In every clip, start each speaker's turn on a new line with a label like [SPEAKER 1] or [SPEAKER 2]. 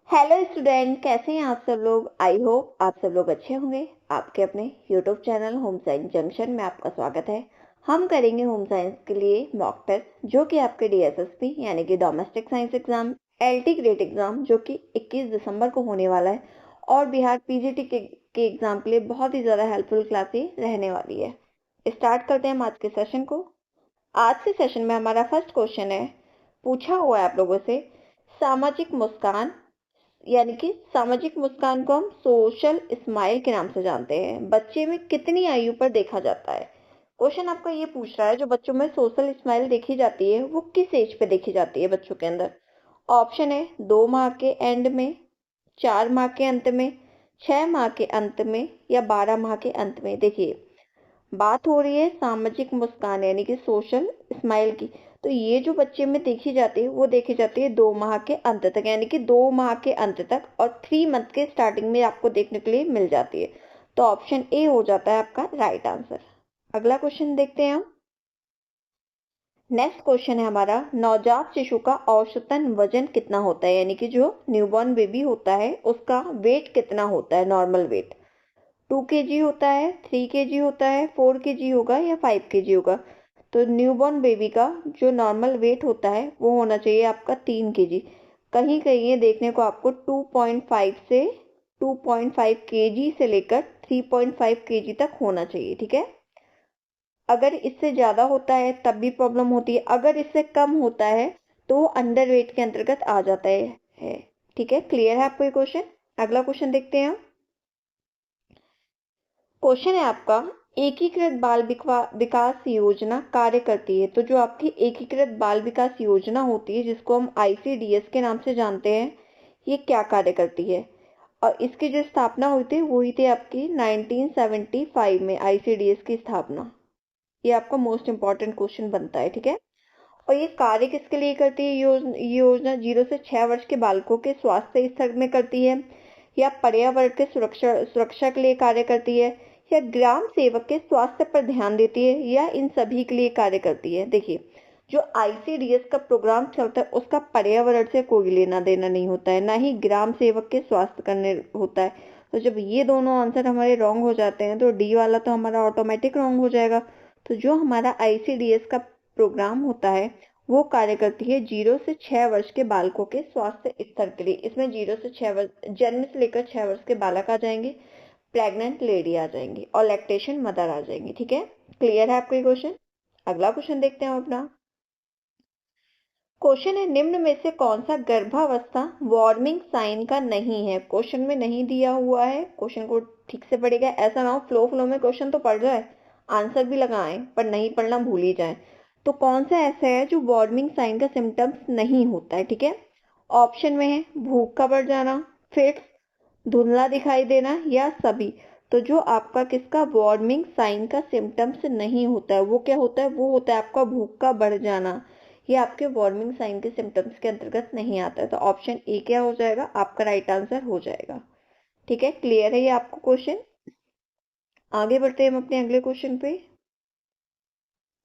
[SPEAKER 1] Hello student, कैसे हैं आप सब लोग। आई होप आप सब लोग अच्छे होंगे। आपके अपने YouTube channel home science junction में आपका स्वागत है। हम करेंगे होम साइंस के लिए मॉक टेस्ट जो कि आपके डीएसएसपी यानी कि domestic science exam, LT grade exam जो कि 21 दिसंबर को होने वाला है और बिहार पीजीटी के एग्जाम के लिए बहुत ही ज़्यादा हेल्पफुल क्लासेस रहने वाली है। स्टार्ट करते हैं हम आज के सेशन को। आज के सेशन में हमारा फर्स्ट क्वेश्चन है, पूछा हुआ है आप लोगों से, सामाजिक मुस्कान यानी कि सामाजिक मुस्कान को हम सोशल स्माइल के नाम से जानते हैं, बच्चे में कितनी आयु पर देखा जाता है। क्वेश्चन आपका ये पूछ रहा है जो बच्चों में सोशल स्माइल देखी जाती है वो किस एज पे देखी जाती है बच्चों के अंदर। ऑप्शन है 2 माह के एंड में, 4 माह के अंत में, 6 माह के अंत में या 12 माह के अंत में। देखिए, बात हो रही है सामाजिक मुस्कान यानी कि सोशल स्माइल की। तो ये जो बच्चे में देखी जाती है वो देखी जाती है 2 माह के अंत तक, यानी कि 2 माह के अंत तक, और 3 मंथ के स्टार्टिंग में आपको देखने के लिए मिल जाती है। तो ऑप्शन ए हो जाता है आपका राइट आंसर। अगला क्वेश्चन देखते हैं हम। नेक्स्ट क्वेश्चन है हमारा, नवजात शिशु का औसतन वजन कितना होता है, यानी कि जो न्यूबॉर्न बेबी होता है उसका वेट कितना होता है। नॉर्मल वेट 2 kg होता है, 3 kg होता है, 4 kg होगा या 5 kg होगा। तो न्यूबॉर्न बेबी का जो नॉर्मल वेट होता है वो होना चाहिए आपका 3 kg। कहीं कहीं ये देखने को आपको 2.5 kg से लेकर 3.5 kg तक होना चाहिए। ठीक है, अगर इससे ज्यादा होता है तब भी प्रॉब्लम होती है, अगर इससे कम होता है तो अंडर वेट के अंतर्गत आ जाता है। ठीक है, क्लियर है आपको ये क्वेश्चन। अगला क्वेश्चन देखते हैं हम। क्वेश्चन है आपका, एकीकृत बाल विकास योजना कार्य करती है। तो जो आपकी एकीकृत बाल विकास योजना होती है जिसको हम आईसीडीएस के नाम से जानते हैं, ये क्या कार्य करती है। और इसकी जो स्थापना हुई थी वो हुई थी आपकी 1975 में, आईसीडीएस की स्थापना। ये आपका मोस्ट इंपॉर्टेंट क्वेश्चन बनता है। ठीक है, और ये कार्य किसके लिए करती है। योजना 0 से 6 वर्ष के बालकों के स्वास्थ्य स्तर में करती है, या पर्यावरण के सुरक्षा के लिए कार्य करती है, या ग्राम सेवक के स्वास्थ्य पर ध्यान देती है, या इन सभी के लिए कार्य करती है। देखिए, जो आईसीडीएस का प्रोग्राम चलता है उसका पर्यावरण से कोई लेना देना नहीं होता है, ना ही ग्राम सेवक के स्वास्थ्य करने होता है। तो जब ये दोनों आंसर हमारे रॉन्ग हो जाते हैं तो डी वाला तो हमारा ऑटोमेटिक रॉन्ग हो जाएगा। तो जो हमारा आईसीडीएस का प्रोग्राम होता है वो कार्य करती है 0 से 6 वर्ष के बालकों के स्वास्थ्य स्तर के लिए। इसमें 0 से 6 वर्ष, जन्म से लेकर 6 वर्ष के बालक आ जाएंगे, प्रेग्नेंट लेडी आ जाएंगी और लैक्टेशन मदर आ जाएंगी। ठीक है, क्लियर है आपको ये क्वेश्चन। अगला क्वेश्चन देखते हैं हम अपना। क्वेश्चन है, निम्न में से कौन सा गर्भावस्था वार्मिंग साइन का नहीं है। क्वेश्चन में नहीं दिया हुआ है, क्वेश्चन को ठीक से पढ़ेगा, ऐसा ना हो फ्लो फ्लो में क्वेश्चन तो पढ़ जाए, आंसर भी लगाएं पर नहीं पढ़ना भूल ही जाए। तो कौन सा ऐसा है जो वार्मिंग साइन का सिम्टम्स नहीं होता है। ठीक है, ऑप्शन में है भूख का बढ़ जाना, फिट्स, धुंधला दिखाई देना या सभी। तो जो आपका किसका वार्मिंग साइन का सिम्टम्स नहीं होता है वो क्या होता है, वो होता है आपका भूख का बढ़ जाना। ये आपके वार्मिंग साइन के सिम्टम्स के अंतर्गत नहीं आता है। तो ऑप्शन ए क्या हो जाएगा, आपका राइट आंसर हो जाएगा। ठीक है, क्लियर है ये आपको क्वेश्चन। आगे बढ़ते हैं हम अपने अगले क्वेश्चन पे।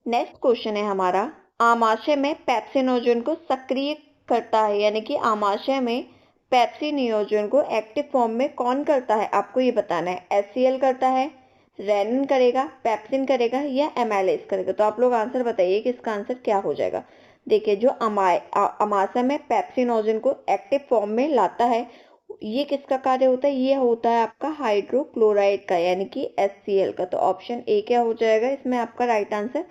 [SPEAKER 1] नेक्स्ट क्वेश्चन है हमारा, आमाशय में पेप्सिन नियोजन को सक्रिय करता है, यानी कि आमाशय में पेप्सिन नियोजन को एक्टिव फॉर्म में कौन करता है, आपको ये बताना है। एचसीएल करता है, रेनिन करेगा, पेप्सिन करेगा या एमाइलेज करेगा। तो आप लोग आंसर बताइए कि इसका आंसर क्या हो जाएगा। देखिए, जो आमाशय में पेप्सिन नियोजन को एक्टिव फॉर्म में लाता है ये किसका कार्य होता है, ये होता है आपका हाइड्रोक्लोराइड का, यानी कि HCl का। तो ऑप्शन ए क्या हो जाएगा इसमें आपका राइट आंसर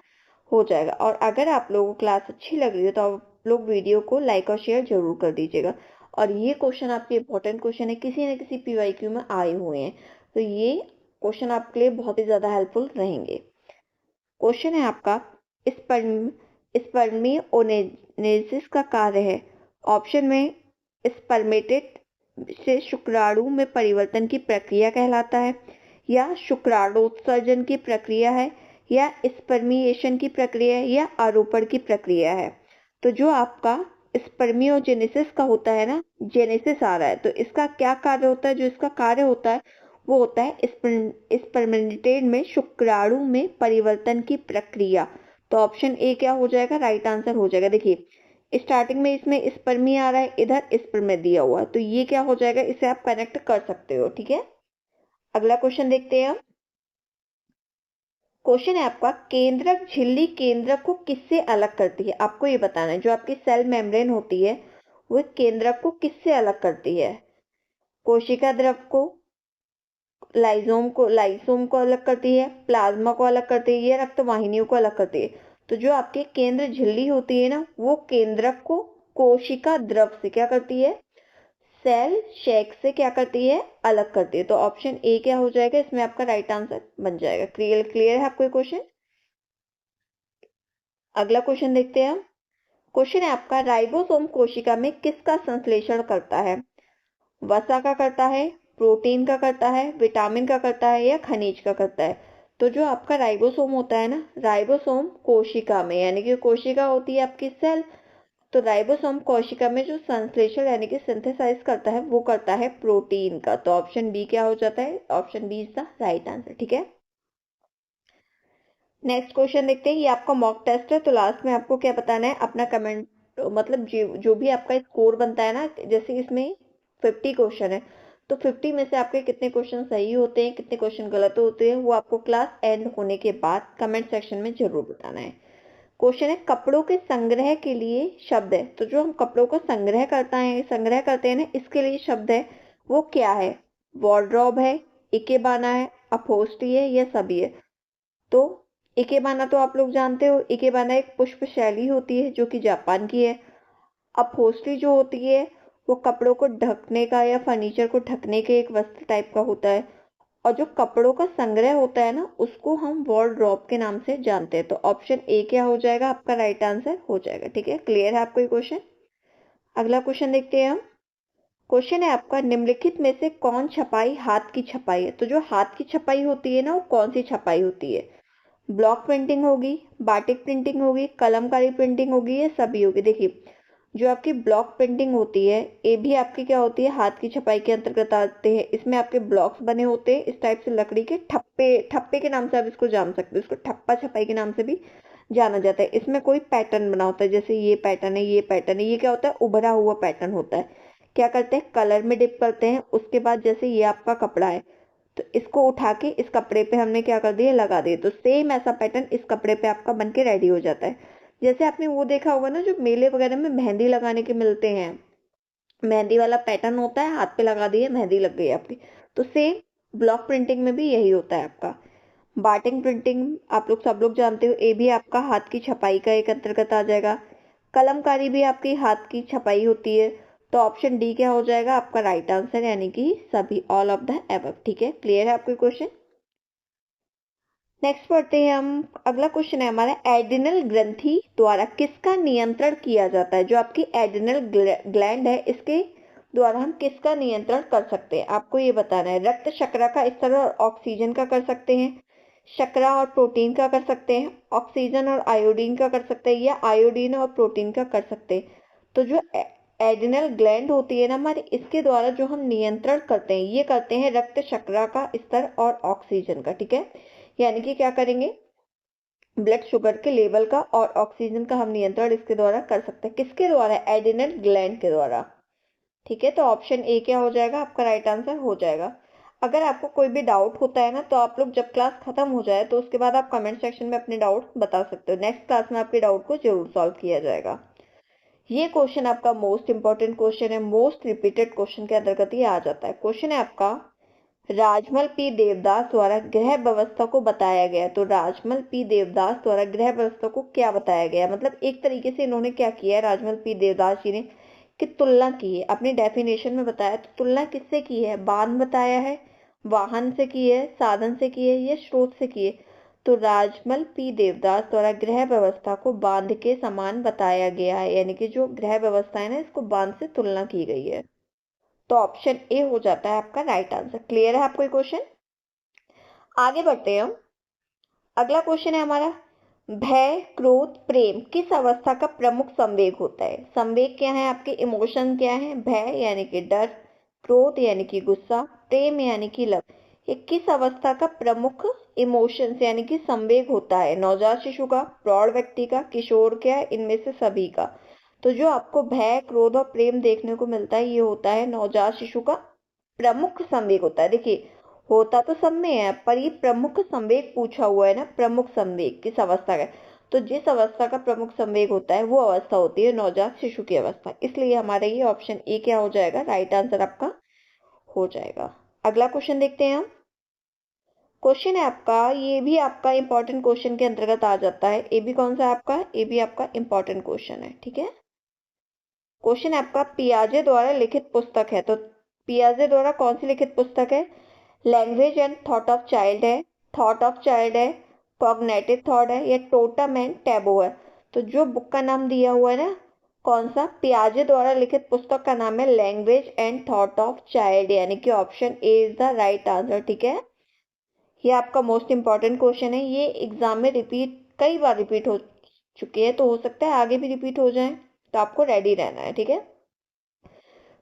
[SPEAKER 1] हो जाएगा। और अगर आप लोगों को क्लास अच्छी लग रही है तो आप लोग वीडियो को लाइक और शेयर जरूर कर दीजिएगा। और ये क्वेश्चन आपके इंपॉर्टेंट क्वेश्चन है, किसी न किसी पीवाईक्यू में आए हुए हैं, तो ये क्वेश्चन आपके लिए बहुत ही ज्यादा हेल्पफुल रहेंगे। क्वेश्चन है आपका, स्पर्मियोजेनेसिस का कार्य है। ऑप्शन में स्पर्मेटेड से शुक्राणु में परिवर्तन की प्रक्रिया कहलाता है, या शुक्राणुत्सर्जन की प्रक्रिया है, या स्पर्मिएशन की प्रक्रिया है, या आरोपण की प्रक्रिया है। तो जो आपका स्पर्मियोजेनेसिस का होता है ना, जेनेसिस आ रहा है, तो इसका क्या कार्य होता है, जो इसका कार्य होता है वो होता है स्पर्मेटेड में शुक्राणु में परिवर्तन की प्रक्रिया। तो ऑप्शन ए क्या हो जाएगा, राइट आंसर हो जाएगा। देखिए, स्टार्टिंग में इसमें स्पर्मी आ रहा है, इधर स्पर्म दिया हुआ है, तो ये क्या हो जाएगा, इसे आप कनेक्ट कर सकते हो। ठीक है, अगला क्वेश्चन देखते हैं हम। क्वेश्चन है आपका, केंद्रक झिल्ली केंद्रक को किससे अलग करती है? आपको ये बताना है। जो आपकी सेल मेम्ब्रेन होती है वो केंद्रक को किससे अलग करती है? कोशिका द्रव को, लाइसोम को अलग करती है, प्लाज्मा को अलग करती है, या रक्त वाहिनियों को अलग करती है? तो जो आपके केंद्र झिल्ली होती है ना, वो केंद्रक को कोशिका द्रव से क्या करती है, सेल शेक से क्या करती है, अलग करती है। तो ऑप्शन ए क्या हो जाएगा, इसमें आपका राइट आंसर बन जाएगा। क्लियर है आपको क्वेश्चन? अगला क्वेश्चन देखते हैं हम। क्वेश्चन है आपका, राइबोसोम कोशिका में किसका संश्लेषण करता है? वसा का करता है, प्रोटीन का करता है, विटामिन का करता है, या खनिज का करता है? तो जो आपका राइबोसोम होता है ना, राइबोसोम कोशिका में, यानी कि कोशिका होती है आपकी सेल, तो राइबोसोम कोशिका में जो संश्लेषण यानी कि सिंथेसाइज करता है वो करता है प्रोटीन का। तो ऑप्शन बी क्या हो जाता है, option B is the right answer. ठीक है, नेक्स्ट क्वेश्चन देखते हैं। ये आपका मॉक टेस्ट है, तो लास्ट में आपको क्या बताना है, अपना कमेंट, मतलब जो भी आपका स्कोर बनता है ना, जैसे इसमें 50 क्वेश्चन है, तो 50 में से आपके कितने क्वेश्चन सही होते हैं, कितने क्वेश्चन गलत होते हैं, वो आपको क्लास एंड होने के बाद कमेंट सेक्शन में जरूर बताना है। क्वेश्चन है, कपड़ों के संग्रह के लिए शब्द है। तो जो हम कपड़ों को संग्रह करते हैं ना, इसके लिए शब्द है वो क्या है? वार्डरोब है, इकेबाना है, अपोस्टी है, या सभी है? तो इकेबाना तो आप लोग जानते हो, इकेबाना एक पुष्प शैली होती है जो कि जापान की है। अपहोल्स्ट्री जो होती है वो कपड़ों को ढकने का या फर्नीचर को ढकने के एक वस्त्र टाइप का होता है। और जो कपड़ों का संग्रह होता है ना, उसको हम वार्डरोब के नाम से जानते हैं। तो ऑप्शन ए क्या हो जाएगा, आपका राइट आंसर हो जाएगा। ठीक है, क्लियर है आपको ये क्वेश्चन? अगला क्वेश्चन देखते हैं हम। क्वेश्चन है आपका, निम्नलिखित में से कौन छपाई हाथ की छपाई है? तो जो हाथ की छपाई होती है ना, वो कौन सी छपाई होती है? ब्लॉक प्रिंटिंग होगी, बाटिक प्रिंटिंग होगी, कलमकारी प्रिंटिंग होगी, या सभी होगी? देखिए, जो आपकी ब्लॉक प्रिंटिंग होती है, ये भी आपकी क्या होती है, हाथ की छपाई के अंतर्गत आते हैं। इसमें आपके ब्लॉक्स बने होते हैं इस टाइप से, लकड़ी के ठप्पे, ठप्पे के नाम से आप इसको जान सकते हो, इसको ठप्पा छपाई के नाम से भी जाना जाता है। इसमें कोई पैटर्न बना होता है, जैसे ये पैटर्न है, ये पैटर्न है, ये क्या होता है, उभरा हुआ पैटर्न होता है। क्या करते हैं, कलर में डिप करते हैं, उसके बाद जैसे ये आपका कपड़ा है, तो इसको उठा के इस कपड़े पे हमने क्या कर दिया, लगा दिए, तो सेम ऐसा पैटर्न इस कपड़े पे आपका बन के रेडी हो जाता है। जैसे आपने वो देखा होगा ना, जो मेले वगैरह में मेहंदी लगाने के मिलते हैं, मेहंदी वाला पैटर्न होता है, हाथ पे लगा दिए, मेहंदी लग गई आपकी। तो सेम ब्लॉक प्रिंटिंग में भी यही होता है आपका। बाटिंग प्रिंटिंग आप लोग सब लोग जानते हो, ये भी आपका हाथ की छपाई का एक अंतर्गत आ जाएगा। कलमकारी भी आपकी हाथ की छपाई होती है। तो ऑप्शन डी क्या हो जाएगा, आपका राइट आंसर, यानी कि सभी, ऑल ऑफ द एबव। ठीक है, क्लियर है आपको क्वेश्चन? नेक्स्ट पढ़ते हैं हम। अगला क्वेश्चन है हमारा, एड्रिनल ग्रंथि द्वारा किसका नियंत्रण किया जाता है? जो आपकी एड्रिनल ग्लैंड है, इसके द्वारा हम किसका नियंत्रण कर सकते हैं? आपको ये बताना है। रक्त शर्करा का स्तर और ऑक्सीजन का कर सकते हैं, शर्करा और प्रोटीन का कर सकते हैं, ऑक्सीजन और आयोडीन का कर सकते हैं, या आयोडीन और प्रोटीन का कर सकते हैं? तो जो एड्रिनल ग्लैंड होती है ना हमारी, इसके द्वारा जो हम नियंत्रण करते हैं, ये करते हैं रक्त शर्करा का स्तर और ऑक्सीजन का। ठीक है, यानी कि क्या करेंगे, ब्लड शुगर के लेवल का और ऑक्सीजन का हम नियंत्रण इसके द्वारा कर सकते हैं। किसके द्वारा? एड्रिनल ग्लैंड के द्वारा। ठीक है, तो ऑप्शन ए क्या हो जाएगा, आपका राइट आंसर हो जाएगा। अगर आपको कोई भी डाउट होता है ना, तो आप लोग जब क्लास खत्म हो जाए तो उसके बाद आप कमेंट सेक्शन में अपने डाउट बता सकते हो। नेक्स्ट क्लास में आपके डाउट को जरूर सॉल्व किया जाएगा। ये क्वेश्चन आपका मोस्ट इंपॉर्टेंट क्वेश्चन है, मोस्ट रिपीटेड क्वेश्चन के अंतर्गत ये आ जाता है। क्वेश्चन है आपका, राजमल पी देवदास द्वारा ग्रह व्यवस्था को बताया गया। तो राजमल पी देवदास द्वारा ग्रह व्यवस्था को क्या बताया गया, मतलब एक तरीके से इन्होंने क्या किया है, राजमल पी देवदास जी ने, कि तुलना की है, अपनी डेफिनेशन में बताया। तो तुलना किससे की है? बांध बताया है, वाहन से की है, साधन से की है, या स्रोत से की है? तो राजमल पी देवदास द्वारा ग्रह व्यवस्था को बांध के समान बताया गया है, यानी कि जो ग्रह व्यवस्था है ना, इसको बांध से तुलना की गई है। तो ऑप्शन ए हो जाता है आपका राइट आंसर। क्लियर है आपको ये क्वेश्चन? आगे बढ़ते हैं हम। अगला क्वेश्चन है हमारा, भय, क्रोध, प्रेम किस अवस्था का प्रमुख संवेग होता है? संवेग क्या है आपके, इमोशन क्या है? भय यानी कि डर, क्रोध यानी कि गुस्सा, प्रेम यानी कि लव। ये किस अवस्था का प्रमुख इमोशंस यानी कि संवेग होता है? नवजात शिशु का, प्रौढ़ व्यक्ति का, किशोर का, इनमें से सभी का? तो जो आपको भय, क्रोध और प्रेम देखने को मिलता है, ये होता है नवजात शिशु का प्रमुख संवेग होता है। देखिए, होता तो सब में है, पर ये प्रमुख संवेग पूछा हुआ है ना, प्रमुख संवेग किस अवस्था का, तो जिस अवस्था का प्रमुख संवेग होता है वो अवस्था होती है नवजात शिशु की अवस्था। इसलिए हमारा ये ऑप्शन ए क्या हो जाएगा, राइट आंसर आपका हो जाएगा। अगला क्वेश्चन देखते हैं हम। क्वेश्चन है आपका, ये भी आपका इंपॉर्टेंट क्वेश्चन के अंतर्गत आ जाता है। ए भी कौन सा है आपका, ए भी आपका इंपॉर्टेंट क्वेश्चन है, ठीक है। क्वेश्चन है आपका, पियाजे द्वारा लिखित पुस्तक है, तो पियाजे द्वारा कौन सी लिखित पुस्तक है, language and thought of child है, थॉट ऑफ चाइल्ड है, कॉग्नेटिव थॉट है, या टोटम एंड टैबो है। तो जो बुक का नाम दिया हुआ है ना, कौन सा, पियाजे द्वारा लिखित पुस्तक का नाम है language and thought of child, यानी कि option A is the right answer, ठीक है। ये आपका मोस्ट इंपॉर्टेंट क्वेश्चन है, ये एग्जाम में कई बार रिपीट हो चुके हैं, तो हो सकता है आगे भी रिपीट हो जाए, तो आपको रेडी रहना है, ठीक है।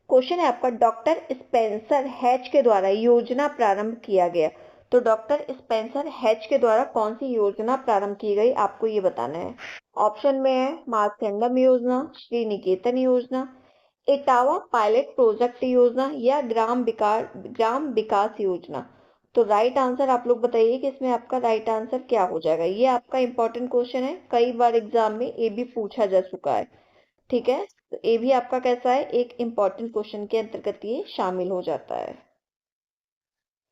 [SPEAKER 1] क्वेश्चन है आपका, डॉक्टर स्पेंसर हैच के द्वारा योजना प्रारंभ किया गया, तो डॉक्टर स्पेंसर हैच के द्वारा कौन सी योजना प्रारंभ की गई, आपको ये बताना है। ऑप्शन में है मार्कंडम योजना, श्री निकेतन योजना, इटावा पायलट प्रोजेक्ट योजना, या ग्राम विकास योजना। तो राइट आंसर आप लोग बताइए कि इसमें आपका राइट आंसर क्या हो जाएगा। ये आपका इंपॉर्टेंट क्वेश्चन है, कई बार एग्जाम में ये भी पूछा जा चुका है, ठीक है। तो ये भी आपका कैसा है, एक इंपॉर्टेंट क्वेश्चन के अंतर्गत ये शामिल हो जाता है।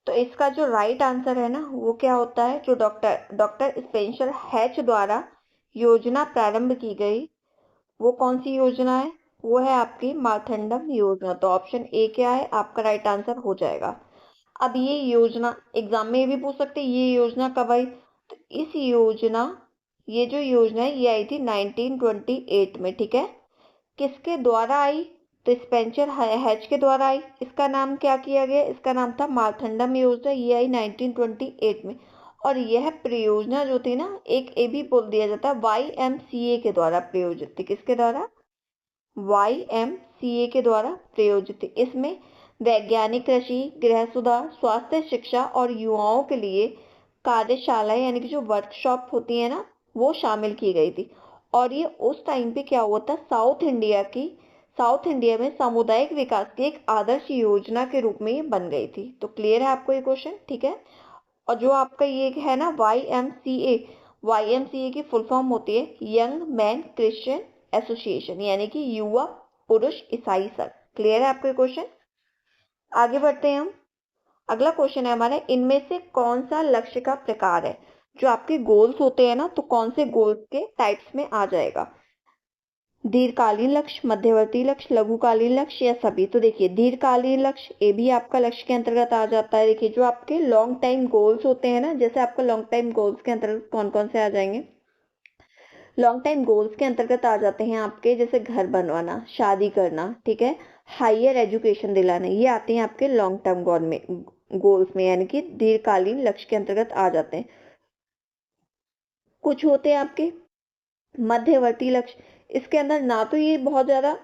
[SPEAKER 1] तो इसका जो राइट आंसर है ना, वो क्या होता है, जो डॉक्टर स्पेंसर हैच द्वारा योजना प्रारंभ की गई, वो कौन सी योजना है, वो है आपकी मार्कंडम योजना। तो ऑप्शन ए क्या है, आपका राइट आंसर हो जाएगा। अब ये योजना एग्जाम में भी पूछ सकते हैं, ये योजना कब आई, तो ये जो योजना है ये आई थी 1928 में, ठीक है। किसके द्वारा आई, तो स्पेंसर हैच के द्वारा आई। इसका नाम क्या किया गया, इसका नाम था मार्कंडम योजना, ये आई 1928 में। और यह परियोजना जो थी ना, एक ए भी बोल दिया जाता है, YMCA के द्वारा प्रायोजित थी। किसके द्वारा, YMCA के द्वारा प्रायोजित थी। इसमें वैज्ञानिक कृषि, गृह सुधार, स्वास्थ्य, शिक्षा और युवाओं के लिए कार्यशालाएं, यानी कि जो वर्कशॉप होती है ना, वो शामिल की गई थी। और ये उस टाइम पे क्या हुआ था, साउथ इंडिया में सामुदायिक विकास की एक आदर्श योजना के रूप में ये बन गई थी। तो क्लियर है आपको ये क्वेश्चन, ठीक है। और जो आपका ये है ना YMCA की फुल फॉर्म होती है यंग मैन क्रिश्चियन एसोसिएशन, यानी कि युवा पुरुष ईसाई संघ। क्लियर है आपको ये क्वेश्चन। आगे बढ़ते हैं हम। अगला क्वेश्चन है हमारा, इनमें से कौन सा लक्ष्य का प्रकार है, जो आपके गोल्स होते हैं ना, तो कौन से गोल्स के टाइप्स में आ जाएगा, दीर्घकालीन लक्ष्य, मध्यवर्ती लक्ष्य, लघुकालीन लक्ष्य, या सभी। तो देखिए, दीर्घकालीन लक्ष्य ये भी आपका लक्ष्य के अंतर्गत आ जाता है। देखिए, जो आपके लॉन्ग टाइम गोल्स होते हैं ना, जैसे आपका लॉन्ग टाइम गोल्स के अंतर्गत कौन कौन से आ जाएंगे, लॉन्ग टाइम गोल्स के अंतर्गत आ जाते हैं आपके, जैसे घर बनवाना, शादी करना, ठीक है, हायर एजुकेशन दिलाना, ये आते हैं आपके लॉन्ग टर्म गोल्स में, यानी कि दीर्घकालीन लक्ष्य के अंतर्गत आ जाते हैं। कुछ होते हैं आपके मध्यवर्ती लक्ष्य, इसके अंदर ना तो ये बहुत ज्यादा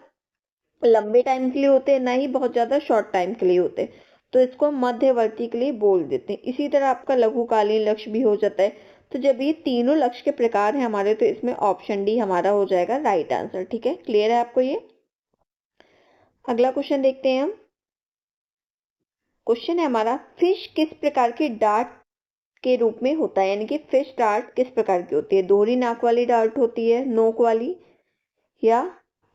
[SPEAKER 1] लंबे टाइम के लिए होते हैं, ना ही बहुत ज्यादा शॉर्ट टाइम के लिए होते हैं, तो इसको मध्यवर्ती के लिए बोल देते हैं। इसी तरह आपका लघुकालीन लक्ष्य भी हो जाता है। तो जब ये तीनों लक्ष्य के प्रकार हैं हमारे, तो इसमें ऑप्शन डी हमारा हो जाएगा राइट आंसर, ठीक है। क्लियर है आपको ये। अगला क्वेश्चन देखते हैं हम। क्वेश्चन है हमारा, फिश किस प्रकार की डार्ट के रूप में होता है, यानी कि फिश डार्ट किस प्रकार की होती है, दोहरी नाक वाली डार्ट होती है, नोक वाली, या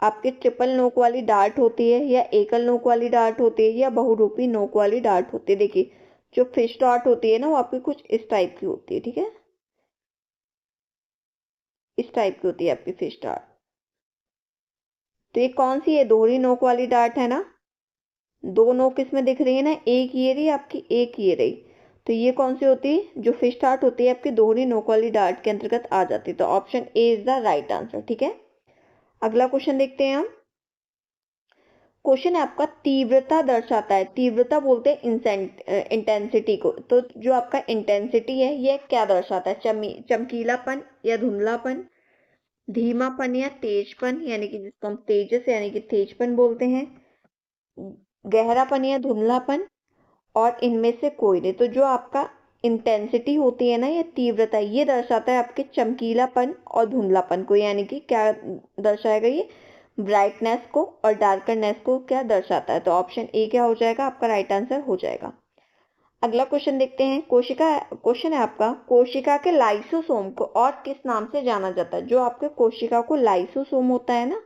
[SPEAKER 1] आपके ट्रिपल नोक वाली डार्ट होती है, या एकल नोक वाली डार्ट होती है, या बहुरूपी नोक वाली डार्ट होती है। देखिए, जो फिश डार्ट होती है ना, वो आपकी कुछ इस टाइप की होती है, ठीक है, इस टाइप की होती है आपकी फिश डार्ट। तो ये कौन सी है, दोहरी नोक वाली डार्ट है ना, दो नोक इसमें दिख रही है ना, एक ये रही आपकी, एक ये रही, तो ये कौन सी होती है, जो फिश डार्ट होती है आपकी दोहरी नोक वाली डार्ट के अंतर्गत आ जाती है। तो option A is the right answer, ठीक है। अगला क्वेश्चन देखते हैं हम। क्वेश्चन है आपका, तीव्रता दर्शाता है, तीव्रता बोलते हैं इंटेंसिटी को, तो जो आपका इंटेंसिटी है ये क्या दर्शाता है, चमकीलापन या धुंधलापन, धीमापन या तेजपन, यानी कि जिसको हम तेजस यानी कि तेजपन बोलते हैं, गहरापन या धुंधलापन, और इनमें से कोई नहीं। तो जो आपका इंटेंसिटी होती है ना, ये तीव्रता, ये दर्शाता है आपके चमकीलापन और धुंधलापन को, यानी कि क्या दर्शाएगा ये, ब्राइटनेस को और डार्कनेस को क्या दर्शाता है? तो ऑप्शन ए क्या हो जाएगा? आपका राइट आंसर हो जाएगा। अगला क्वेश्चन देखते हैं। क्वेश्चन है आपका, कोशिका के लाइसोसोम को और किस नाम से जाना जाता है? जो आपके कोशिका को लाइसोसोम होता है ना,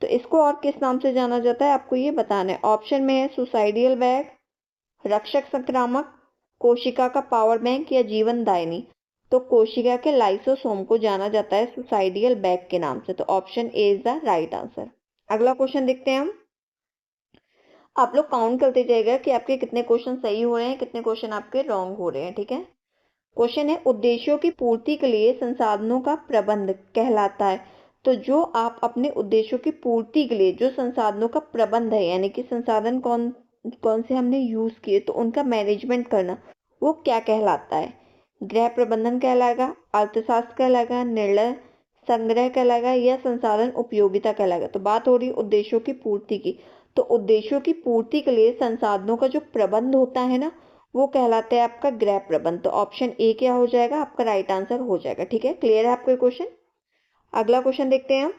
[SPEAKER 1] तो इसको और किस नाम से जाना जाता है आपको ये बताना है। ऑप्शन में है सुसाइडियल बैग, रक्षक संक्रामक, कोशिका का पावर बैंक या जीवन दायिनी। तो कोशिका के लाइसोसोम को जाना जाता है सुसाइडियल बैग के नाम से। तो option A is the right answer. अगला क्वेश्चन देखते हैं हम। आप लोग काउंट करते जाइएगा कि आपके कितने क्वेश्चन सही हो रहे हैं, कितने क्वेश्चन आपके रॉन्ग हो रहे हैं, ठीक है। क्वेश्चन है, उद्देश्यों की पूर्ति के लिए संसाधनों का प्रबंध कहलाता है। तो जो आप अपने उद्देश्यों की पूर्ति के लिए जो संसाधनों का प्रबंध है, यानी कि संसाधन कौन कौन से हमने यूज किए तो उनका मैनेजमेंट करना, वो क्या कहलाता है? गृह प्रबंधन कहलाएगा, अर्थशास्त्र कहलाएगा, निर्णय संग्रह कहलाएगा या संसाधन उपयोगिता कहलाएगा? तो बात हो रही है उद्देश्यों की पूर्ति की। तो उद्देश्यों की पूर्ति के लिए संसाधनों का जो प्रबंध होता है ना, वो कहलाता है आपका गृह प्रबंध। तो ऑप्शन ए क्या हो जाएगा? आपका राइट आंसर हो जाएगा, ठीक है। क्लियर है आपको क्वेश्चन? अगला क्वेश्चन देखते हैं हम।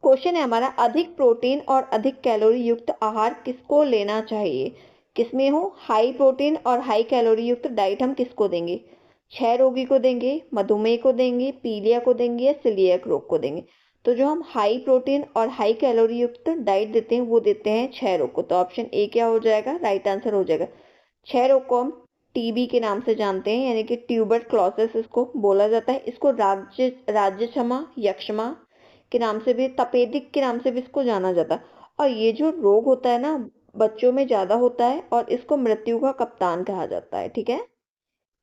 [SPEAKER 1] क्वेश्चन है हमारा, अधिक प्रोटीन और अधिक कैलोरी युक्त आहार किसको लेना चाहिए? किसमें हो हाई प्रोटीन और हाई कैलोरी युक्त डाइट हम किसको देंगे? क्षय रोगी को देंगे, मधुमेह को देंगे, पीलिया को देंगे या सीलिएक रोग को देंगे? तो जो हम हाई प्रोटीन और हाई कैलोरी युक्त डाइट देते हैं वो देते हैं क्षय रोग को। तो ऑप्शन ए क्या हो जाएगा? राइट आंसर हो जाएगा। क्षय रोग को हम टीबी के नाम से जानते हैं, यानी कि ट्यूबरक्लोसिस इसको बोला जाता है। इसको राज्यक्षमा, यक्षमा के नाम से भी, तपेदिक के नाम से भी इसको जाना जाता है। और ये जो रोग होता है ना, बच्चों में ज्यादा होता है और इसको मृत्यु का कप्तान कहा जाता है, ठीक है।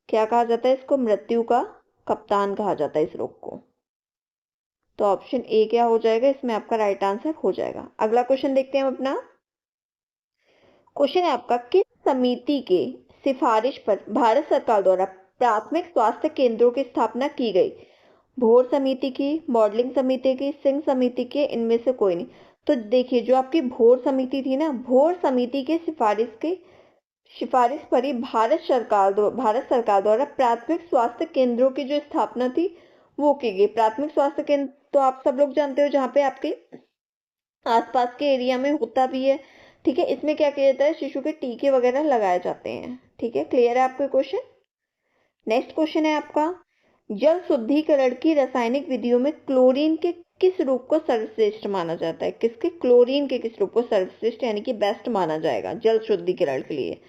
[SPEAKER 1] क्या कहा जाता है इसको? मृत्यु का कप्तान कहा जाता है इस रोग को। तो ऑप्शन ए क्या हो जाएगा? इसमें आपका राइट आंसर हो जाएगा। अगला क्वेश्चन देखते हैं हम अपना। क्वेश्चन है आपका, किस समिति के सिफारिश पर भारत सरकार द्वारा प्राथमिक स्वास्थ्य केंद्रों की स्थापना की गई? भोर समिति की, मॉडलिंग समिति की, सिंह समिति की, इनमें से कोई नहीं। तो देखिए, जो आपकी भोर समिति थी ना, भोर समिति के सिफारिश पर ही भारत सरकार द्वारा प्राथमिक स्वास्थ्य केंद्रों की जो स्थापना थी वो की गई। प्राथमिक स्वास्थ्य केंद्र तो आप सब लोग जानते हो, जहाँ पे आपके आसपास के एरिया में होता भी है, ठीक है। इसमें क्या किया जाता है? शिशु के टीके वगैरह लगाए जाते हैं, ठीक है। क्लियर है आपको क्वेश्चन? नेक्स्ट क्वेश्चन है आपका, जल शुद्धिकरण की रासायनिक विधियों में क्लोरीन के किस रूप को सर्वश्रेष्ठ माना जाता है? किसके? क्लोरीन के किस रूप को सर्वश्रेष्ठ यानी कि बेस्ट माना जाएगा जल शुद्धिकरण के लिए?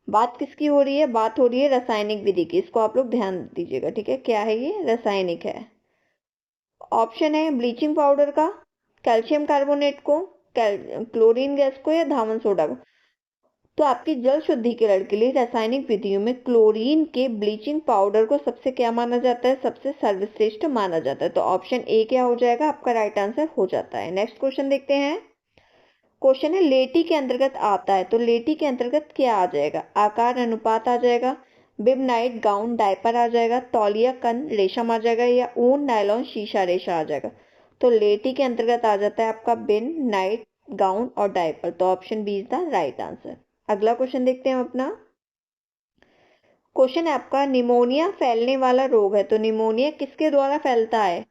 [SPEAKER 1] बात किसकी हो रही है? बात हो रही है रासायनिक विधि की। इसको आप लोग ध्यान दीजिएगा, ठीक है। क्या है ये? रासायनिक है। ऑप्शन है ब्लीचिंग पाउडर का, कैल्शियम कार्बोनेट को, क्लोरीन गैस को या धावन सोडा को। तो आपकी जल शुद्धिकरण के लिए रासायनिक विधियों में क्लोरीन के ब्लीचिंग पाउडर को सबसे क्या माना जाता है? सबसे सर्वश्रेष्ठ माना जाता है। तो ऑप्शन ए क्या हो जाएगा? आपका राइट आंसर हो जाता है। नेक्स्ट क्वेश्चन देखते हैं। क्वेश्चन है, लेटी के अंतर्गत आता है। तो लेटी के अंतर्गत क्या आ जाएगा? आकार अनुपात आ जाएगा, बिब नाइट गाउन डायपर आ जाएगा, तौलिया कन रेशम आ जाएगा या ऊन नायलॉन शीशा रेशा आ जाएगा? तो लेटी के अंतर्गत आ जाता है आपका बिन, नाइट, गाउन और डायपर। तो option B is the right answer. अगला क्वेश्चन देखते हैं हम अपना। क्वेश्चन है आपका, निमोनिया फैलने वाला रोग है। तो निमोनिया किसके द्वारा फैलता है?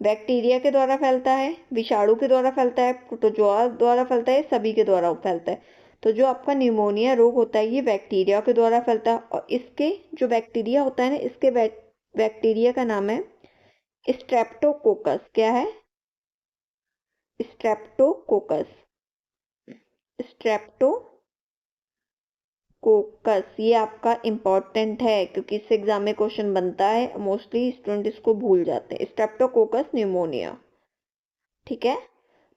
[SPEAKER 1] बैक्टीरिया के द्वारा फैलता है, विषाणु के द्वारा फैलता है, प्रोटोजोआ द्वारा फैलता है, सभी के द्वारा फैलता है? तो जो आपका निमोनिया रोग होता है ये बैक्टीरिया के द्वारा फैलता है। और इसके जो बैक्टीरिया होता है ना, इसके बैक्टीरिया का नाम है स्ट्रेप्टोकोकस। क्या है? स्ट्रेप्टोकोकस। स्ट्रेप्टोकोकस ये आपका इंपॉर्टेंट है क्योंकि इससे एग्जाम में क्वेश्चन बनता है। मोस्टली स्टूडेंट इसको भूल जाते हैं। स्ट्रेप्टोकोकस निमोनिया, ठीक है।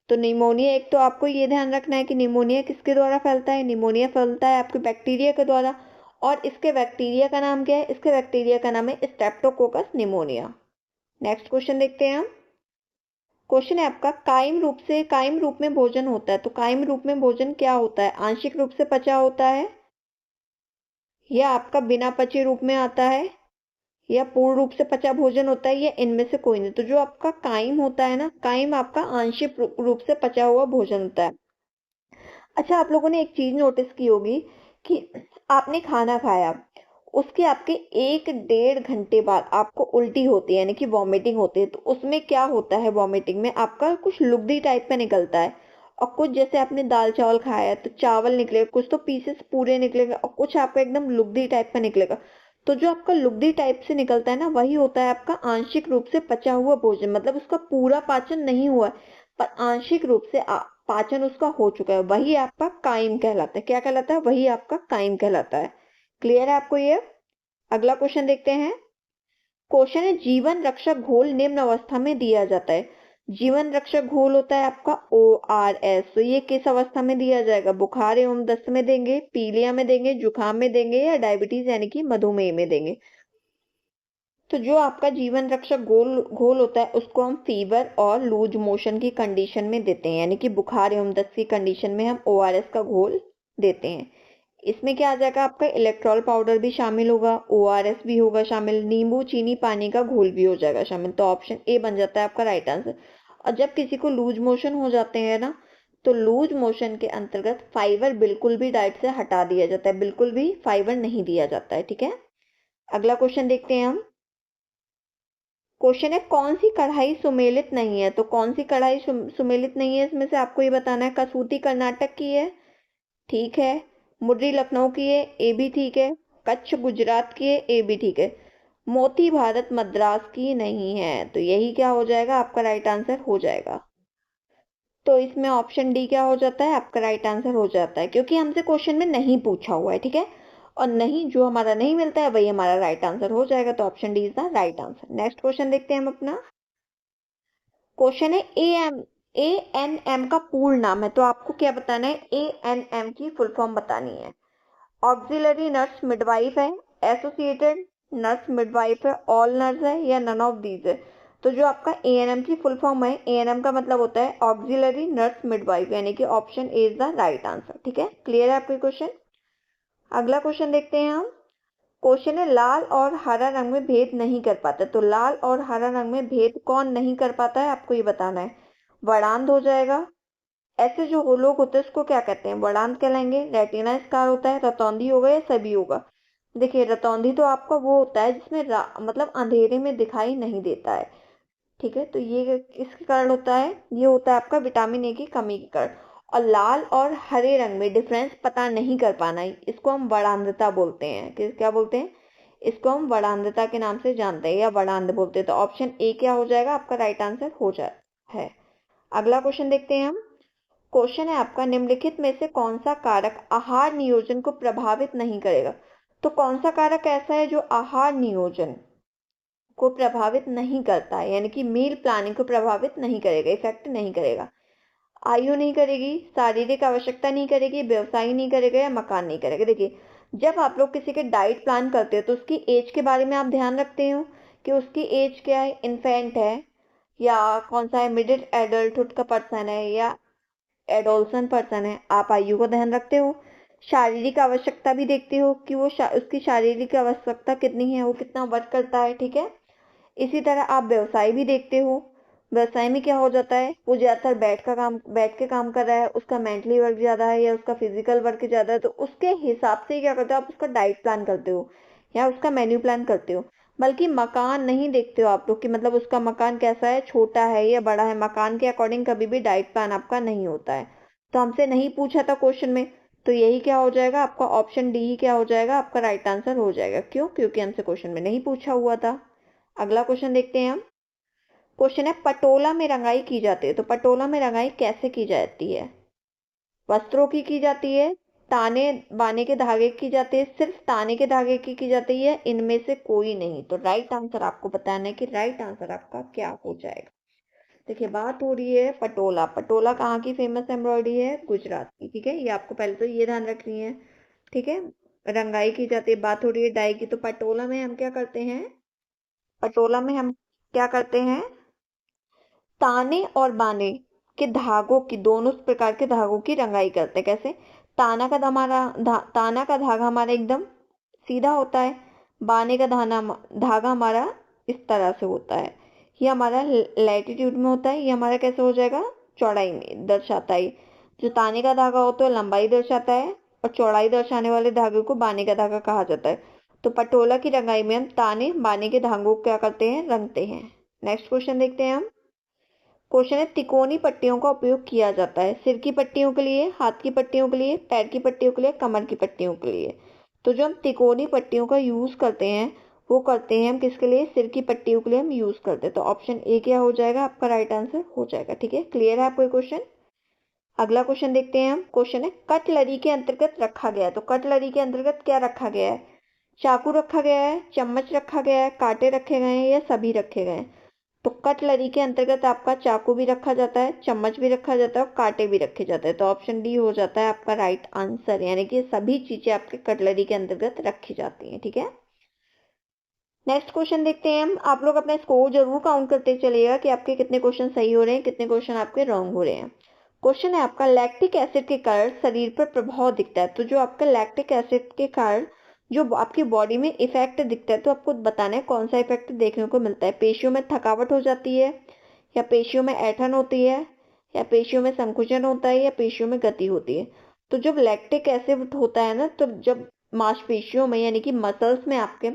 [SPEAKER 1] तो निमोनिया, एक तो आपको ये ध्यान रखना है कि निमोनिया किसके द्वारा फैलता है? निमोनिया फैलता है आपके बैक्टीरिया के द्वारा। और इसके बैक्टीरिया का नाम क्या है? इसके बैक्टीरिया का नाम है स्ट्रेप्टोकोकस निमोनिया। नेक्स्ट क्वेश्चन देखते हैं हम। क्वेश्चन है आपका, कायम रूप में भोजन होता है। तो कायम रूप में भोजन क्या होता है? आंशिक रूप से पचा होता है या आपका बिना पचे रूप में आता है या पूर्ण रूप से पचा भोजन होता है या इनमें से कोई नहीं? तो जो आपका कायम होता है ना, कायम आपका आंशिक रूप से पचा हुआ भोजन होता है। अच्छा, आप लोगों ने एक चीज नोटिस की होगी कि आपने खाना खाया, उसके आपके 1-1.5 घंटे बाद आपको उल्टी होती है यानी कि वॉमिटिंग होती है। तो उसमें क्या होता है, वॉमिटिंग में आपका कुछ लुगदी टाइप का निकलता है और कुछ जैसे आपने दाल चावल खाया है तो चावल निकलेगा, कुछ तो पीसेस पूरे निकलेगा और कुछ आपका एकदम लुगदी टाइप का निकलेगा। तो जो आपका लुगदी टाइप से निकलता है ना, वही होता है आपका आंशिक रूप से पचा हुआ भोजन, मतलब उसका पूरा पाचन नहीं हुआ है पर आंशिक रूप से पाचन उसका हो चुका है, वही आपका काइम कहलाता है। क्या कहलाता है? वही आपका काइम कहलाता है। क्लियर है आपको ये? अगला क्वेश्चन देखते हैं। क्वेश्चन है, जीवन रक्षक घोल निम्न अवस्था में दिया जाता है। जीवन रक्षक घोल होता है आपका ORS। तो ये किस अवस्था में दिया जाएगा? बुखार एवं दस्त में देंगे, पीलिया में देंगे, जुकाम में देंगे या डायबिटीज यानी कि मधुमेह में देंगे? तो जो आपका जीवन रक्षक घोल होता है उसको हम फीवर और लूज मोशन की कंडीशन में देते हैं, यानी कि बुखार एवं दस्त की कंडीशन में हम ORS का घोल देते हैं। इसमें क्या आ जाएगा? आपका इलेक्ट्रॉल पाउडर भी शामिल होगा, ORS भी होगा शामिल, नींबू चीनी पानी का घोल भी हो जाएगा शामिल। तो ऑप्शन ए बन जाता है आपका राइट आंसर। और जब किसी को लूज मोशन हो जाते हैं ना, तो लूज मोशन के अंतर्गत फाइबर बिल्कुल भी डाइट से हटा दिया जाता है, बिल्कुल भी फाइबर नहीं दिया जाता है। ठीक है, अगला क्वेश्चन देखते हैं हम। क्वेश्चन है, कौन सी कढ़ाई सुमेलित नहीं है? तो कौन सी कढ़ाई सुमेलित नहीं है इसमें से आपको ये बताना है। कसूती कर्नाटक की है, ठीक है। मुर्री लखनऊ की है, ए भी ठीक है। कच्छ गुजरात की है, ए भी ठीक है। मोती भारत मद्रास की नहीं है, तो यही क्या हो जाएगा? आपका राइट आंसर हो जाएगा। तो इसमें ऑप्शन डी क्या हो जाता है? आपका राइट आंसर हो जाता है, क्योंकि हमसे क्वेश्चन में नहीं पूछा हुआ है। ठीक है, और नहीं, जो हमारा नहीं मिलता है वही हमारा राइट आंसर हो जाएगा। तो option D is the right answer. Next question देखते हैं हम अपना। क्वेश्चन है, ANM का पूर्ण नाम है, तो आपको क्या बताना है? ANM की फुल फॉर्म बतानी है। ऑक्सिलरी नर्स मिडवाइफ है, एसोसिएटेड नर्स मिडवाइफ है, ऑल नर्स है या नन ऑफ दीज है? तो जो आपका ANM की फुल फॉर्म है, ANM का मतलब होता है ऑक्सिलरी नर्स मिडवाइफ, यानी कि option A is the right answer. ठीक है, क्लियर है आपके क्वेश्चन? अगला क्वेश्चन देखते हैं हम। क्वेश्चन है, लाल और हरा रंग में भेद नहीं कर पाता। तो लाल और हरा रंग में भेद कौन नहीं कर पाता है, आपको ये बताना है। वर्णांध हो जाएगा, ऐसे जो लोग होते हैं उसको क्या कहते हैं? वर्णांध कहलाएंगे। रेटिना स्कार होता है, रतौंधी होगा या सभी होगा? देखिए, रतौंधी तो आपका वो होता है जिसमें मतलब अंधेरे में दिखाई नहीं देता है। ठीक है, तो ये किसके कारण होता है? ये होता है आपका विटामिन ए की कमी के कारण। और लाल और हरे रंग में डिफरेंस पता नहीं कर पाना, इसको हम वर्णांधता बोलते हैं। क्या बोलते हैं? इसको हम वर्णांधता के नाम से जानते हैं या वर्णांध बोलते हैं। तो ऑप्शन ए क्या हो जाएगा? आपका राइट आंसर हो जाए है। अगला क्वेश्चन देखते हैं हम। क्वेश्चन है आपका, निम्नलिखित में से कौन सा कारक आहार नियोजन को प्रभावित नहीं करेगा? तो कौन सा कारक ऐसा है जो आहार नियोजन को प्रभावित नहीं करता है, यानी कि मील प्लानिंग को प्रभावित नहीं करेगा, इफेक्ट नहीं करेगा? आयु नहीं करेगी, शारीरिक आवश्यकता नहीं करेगी, व्यवसाय नहीं करेगा या मकान नहीं करेगा? देखिए, जब आप लोग किसी के डाइट प्लान करते हो तो उसकी एज के बारे में आप ध्यान रखते हो कि उसकी एज क्या है, इन्फेंट है या कौन सा है, मिडिल एडल्टहुड का पर्सन है या एडोल्सन पर्सन है। आप आयु का ध्यान रखते हो, शारीरिक आवश्यकता भी देखते हो कि वो उसकी शारीरिक आवश्यकता कितनी है, वो कितना वर्क करता है। ठीक है, इसी तरह आप व्यवसाय भी देखते हो। व्यवसाय में क्या हो जाता है, वो ज्यादातर बैठ के काम कर रहा है, उसका मेंटली वर्क ज्यादा है या उसका फिजिकल वर्क ज्यादा है, तो उसके हिसाब से क्या करते हो आप? उसका डाइट प्लान करते हो या उसका मेन्यू प्लान करते हो। बल्कि मकान नहीं देखते हो आप लोग कि मतलब उसका मकान कैसा है, छोटा है या बड़ा है। मकान के अकॉर्डिंग कभी भी डाइट प्लान आपका नहीं होता है। तो हमसे नहीं पूछा था क्वेश्चन में, तो यही क्या हो जाएगा? आपका ऑप्शन डी ही क्या हो जाएगा? आपका राइट आंसर हो जाएगा। क्यों? क्योंकि हमसे क्वेश्चन में नहीं पूछा हुआ था। अगला क्वेश्चन देखते हैं हम। क्वेश्चन है, पटोला में रंगाई की जाती है। तो पटोला में रंगाई कैसे की जाती है? वस्त्रों की जाती है, ताने बाने के धागे की जाती है, सिर्फ ताने के धागे की जाती है, इनमें से कोई नहीं? तो राइट आंसर आपको बताना है कि राइट आंसर आपका क्या हो जाएगा। देखिए, बात हो रही है पटोला। पटोला कहाँ की फेमस एम्ब्रॉयडरी है? गुजरात की। ठीक है, ये आपको पहले तो ये ध्यान रखनी है। ठीक है, रंगाई की जाती है, बात हो रही है डाई की। तो पटोला में हम क्या करते हैं? पटोला में हम क्या करते हैं? ताने और बाने के धागों की, दोनों प्रकार के धागों की रंगाई करते हैं। कैसे? ताना का धागा हमारा एकदम सीधा होता है, बाने का धागा हमारा इस तरह से होता है। ये हमारा लैटिट्यूड में होता है, ये हमारा कैसे हो जाएगा? चौड़ाई में दर्शाता है। जो ताने का धागा होता है लंबाई दर्शाता है और चौड़ाई दर्शाने वाले धागे को बाने का धागा कहा जाता है। तो पटोला की रंगाई में हम ताने बाने के धागों को क्या करते हैं, रंगते हैं। नेक्स्ट क्वेश्चन देखते हैं हम। क्वेश्चन है, तिकोनी पट्टियों का उपयोग किया जाता है सिर की पट्टियों के लिए, हाथ की पट्टियों के लिए, पैर की पट्टियों के लिए, कमर की पट्टियों के लिए। तो जो हम तिकोनी पट्टियों का यूज करते हैं वो करते हैं हम किसके लिए, सिर की पट्टियों के लिए हम यूज करते हैं। तो ऑप्शन ए क्या हो जाएगा, आपका राइट आंसर हो जाएगा। ठीक है, क्लियर है आपको क्वेश्चन। अगला क्वेश्चन देखते हैं हम। क्वेश्चन है, कटलरी के अंतर्गत रखा गया है। तो कटलरी के अंतर्गत क्या रखा गया है, चाकू रखा गया है, चम्मच रखा गया है, कांटे रखे गए हैं या सभी रखे गए हैं। तो कटलरी के अंतर्गत आपका चाकू भी रखा जाता है, चम्मच भी रखा जाता है और कांटे भी रखे जाते हैं। तो ऑप्शन डी हो जाता है आपका राइट आंसर, यानी कि सभी चीजें आपके कटलरी के अंतर्गत रखी जाती हैं। ठीक है, नेक्स्ट क्वेश्चन देखते हैं हम। आप लोग अपना स्कोर जरूर काउंट करते चलिएगा कि आपके कितने क्वेश्चन सही हो रहे हैं, कितने क्वेश्चन आपके रॉन्ग हो रहे हैं। क्वेश्चन है आपका, लैक्टिक एसिड के कारण शरीर पर प्रभाव दिखता है। तो जो आपका लैक्टिक एसिड के कारण जो आपकी बॉडी में इफेक्ट दिखता है, तो आपको बताना है कौन सा इफेक्ट देखने को मिलता है। पेशियों में थकावट हो जाती है, या पेशियों में ऐंठन होती है, या पेशियों में संकुचन होता है, या पेशियों में गति होती है। तो जब लैक्टिक एसिड होता है ना, तो जब मांसपेशियों में यानी कि मसल्स में आपके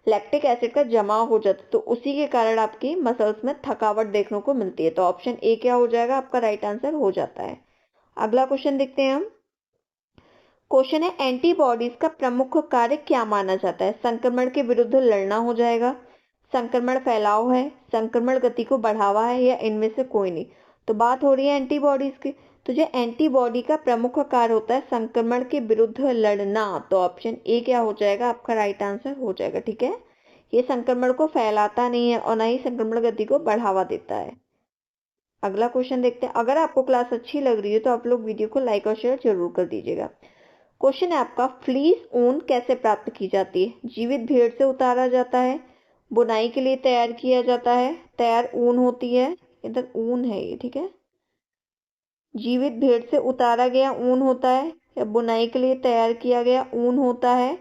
[SPEAKER 1] लैक्टिक एसिड का जमाव हो जाता है, तो उसी के कारण आपकी मसल्स में थकावट देखने को मिलती है। तो ऑप्शन ए क्या हो जाएगा, आपका राइट आंसर हो जाता है। अगला क्वेश्चन देखते हैं हम। क्वेश्चन है, एंटीबॉडीज का प्रमुख कार्य क्या माना जाता है। संक्रमण के विरुद्ध लड़ना हो जाएगा, संक्रमण फैलाव है, संक्रमण गति को बढ़ावा है, या इनमें से कोई नहीं। तो बात हो रही है एंटीबॉडीज की। तो जो एंटीबॉडी का प्रमुख कार्य होता है संक्रमण के विरुद्ध लड़ना, तो ऑप्शन ए क्या हो जाएगा, आपका राइट आंसर हो जाएगा। ठीक है, ये संक्रमण को फैलाता नहीं है और ना ही संक्रमण गति को बढ़ावा देता है। अगला क्वेश्चन देखते हैं। अगर आपको क्लास अच्छी लग रही है तो आप लोग वीडियो को लाइक और शेयर जरूर कर दीजिएगा। क्वेश्चन है आपका, फ्लीस ऊन कैसे प्राप्त की जाती है। जीवित भेड़ से उतारा जाता है, बुनाई के लिए तैयार किया जाता है, तैयार ऊन होती है, इधर ऊन है ये, ठीक है, जीवित भेड़ से उतारा गया ऊन होता है, या बुनाई के लिए तैयार किया गया ऊन होता है,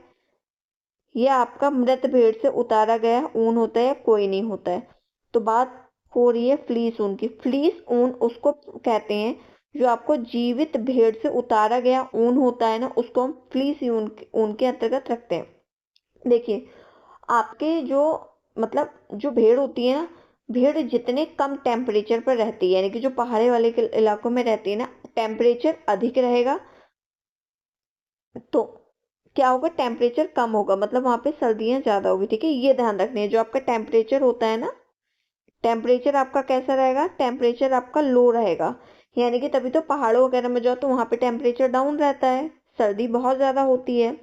[SPEAKER 1] या आपका मृत भेड़ से उतारा गया ऊन होता है, या कोई नहीं होता है। तो बात हो रही है फ्लीस ऊन की। फ्लीस ऊन उसको कहते हैं जो आपको जीवित भेड़ से उतारा गया ऊन होता है ना, उसको हम फ्लीस ऊन के अंतर्गत रखते हैं। देखिए, आपके जो मतलब जो भेड़ होती है ना, भेड़ जितने कम टेम्परेचर पर रहती है, यानी कि जो पहाड़ी वाले इलाकों में रहती है ना, टेम्परेचर अधिक रहेगा तो क्या होगा, टेम्परेचर कम होगा, मतलब वहां पे सर्दियां ज्यादा होगी। ठीक है, ये ध्यान रखनी है। जो आपका टेम्परेचर होता है ना, टेम्परेचर आपका कैसा रहेगा, टेम्परेचर आपका लो रहेगा, यानी कि तभी तो पहाड़ों वगैरह में जाओ तो वहां पे टेम्परेचर डाउन रहता है, सर्दी बहुत ज्यादा होती है।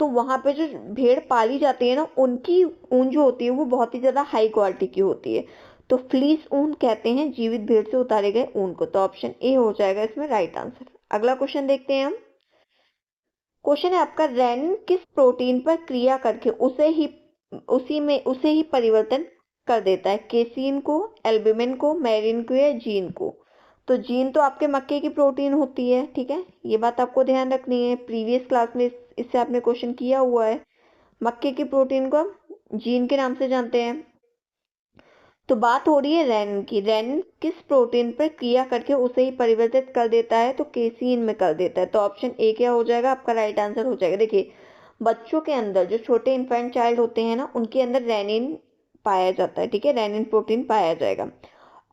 [SPEAKER 1] तो वहां पे जो भेड़ पाली जाती है ना, उनकी ऊन जो होती है वो बहुत ही ज्यादा हाई क्वालिटी की होती है। तो फ्लीस ऊन कहते हैं जीवित भेड़ से उतारे गए ऊन को। तो ऑप्शन ए हो जाएगा इसमें राइट आंसर। अगला क्वेश्चन देखते हैं हम। क्वेश्चन है आपका, रेनिन किस प्रोटीन पर क्रिया करके उसे ही परिवर्तन कर देता है। केसीन को, एल्ब्यूमिन को, मेरिन को, या जीन को। तो जीन तो आपके मक्के की प्रोटीन होती है, ठीक है, ये बात आपको ध्यान रखनी है। प्रीवियस क्लास में इससे आपने क्वेश्चन किया हुआ है। मक्के की प्रोटीन को हम जीन के नाम से जानते हैं। तो बात हो रही है रेनिन की। रेनिन किस प्रोटीन पर क्रिया करके उसे ही परिवर्तित कर देता है, तो केसीन में कर देता है। तो ऑप्शन ए क्या हो जाएगा, आपका राइट आंसर हो जाएगा। देखिए, बच्चों के अंदर जो छोटे इन्फेंट चाइल्ड होते हैं ना, उनके अंदर रेनिन पाया जाता है। ठीक है, रेनिन प्रोटीन पाया जाएगा।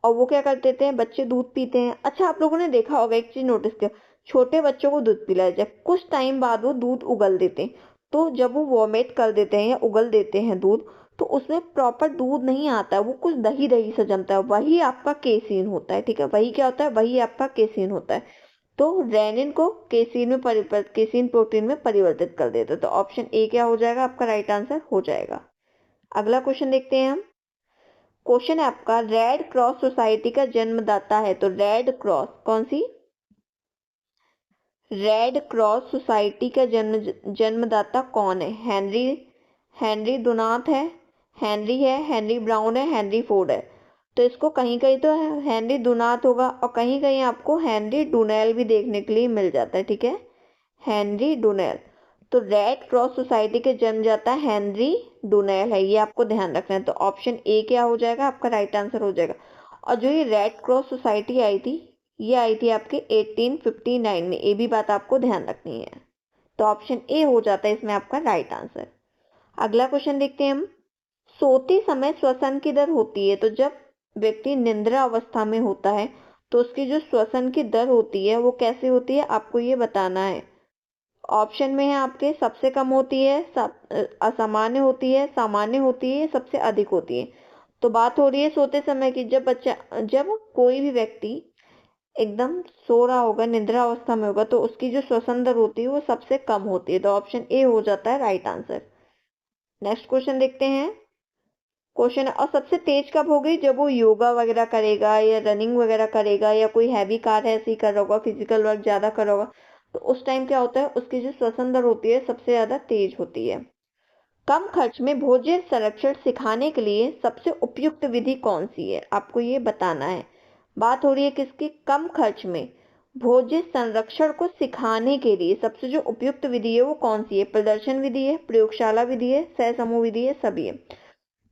[SPEAKER 1] और वो क्या कर देते हैं, बच्चे दूध पीते हैं। अच्छा, आप लोगों ने देखा होगा, एक चीज नोटिस किया, छोटे बच्चों को दूध पिलाया जाए, कुछ टाइम बाद वो दूध उगल देते हैं। तो जब वो वॉमिट कर देते हैं या उगल देते हैं दूध, तो उसमें प्रॉपर दूध नहीं आता है, वो कुछ दही दही से जमता है, वही आपका केसीन होता है। ठीक है, वही क्या होता है, वही आपका केसीन होता है। तो रेनिन को केसीन प्रोटीन में परिवर्तित कर देता है। तो ऑप्शन ए क्या हो जाएगा, आपका राइट आंसर हो जाएगा। अगला क्वेश्चन देखते हैं हम। क्वेश्चन है आपका, रेड क्रॉस सोसाइटी का जन्मदाता है। तो रेड क्रॉस कौन सी, रेड क्रॉस सोसाइटी का जन्मदाता कौन है। हेनरी डोनाथ है, हेनरी ब्राउन है, हेनरी फोर्ड है। तो इसको कहीं कहीं तो हेनरी डोनाथ होगा और कहीं कहीं आपको हेनरी डुनेल भी देखने के लिए मिल जाता है। ठीक है, हेनरी डुनेल। तो रेड क्रॉस सोसाइटी के जन्मदाता हेनरी डुनेल है, ये आपको ध्यान रखना है। तो ऑप्शन ए क्या हो जाएगा, आपका राइट आंसर हो जाएगा। और जो ये रेड क्रॉस सोसाइटी आई थी, ये आई थी आपके 1859 में, ये भी बात आपको ध्यान रखनी है। तो ऑप्शन ए हो जाता है इसमें आपका राइट आंसर। अगला क्वेश्चन देखते हैं हम। सोते समय श्वसन की दर होती है, तो जब व्यक्ति निद्रा अवस्था में होता है तो उसकी जो श्वसन की दर होती है वो कैसे होती है, आपको ये बताना है। ऑप्शन में है आपके सबसे कम होती है, असामान्य होती है, सामान्य होती है, सबसे अधिक होती है। तो बात हो रही है सोते समय की। जब कोई भी व्यक्ति एकदम सो रहा होगा, निद्रा अवस्था में होगा, तो उसकी जो श्वसन दर होती है वो सबसे कम होती है। तो ऑप्शन ए हो जाता है राइट आंसर। नेक्स्ट क्वेश्चन देखते हैं। क्वेश्चन, और सबसे तेज कब होगी, जब वो योगा वगैरह करेगा या रनिंग वगैरह करेगा या कोई हैवी कार्य ऐसे ही कर रहा होगा, फिजिकल वर्क ज्यादा कर रहा होगा, तो उस टाइम क्या होता है, उसकी जो श्वसन दर होती है सबसे ज्यादा तेज होती है। कम खर्च में भोज्य संरक्षण सिखाने के लिए सबसे उपयुक्त विधि कौन सी है, आपको ये बताना है। बात हो रही है किसकी, कम खर्च में भोज्य संरक्षण को सिखाने के लिए सबसे जो उपयुक्त विधि है वो कौन सी है। प्रदर्शन विधि है, प्रयोगशाला विधि है, सह समूह विधि है, सभी है।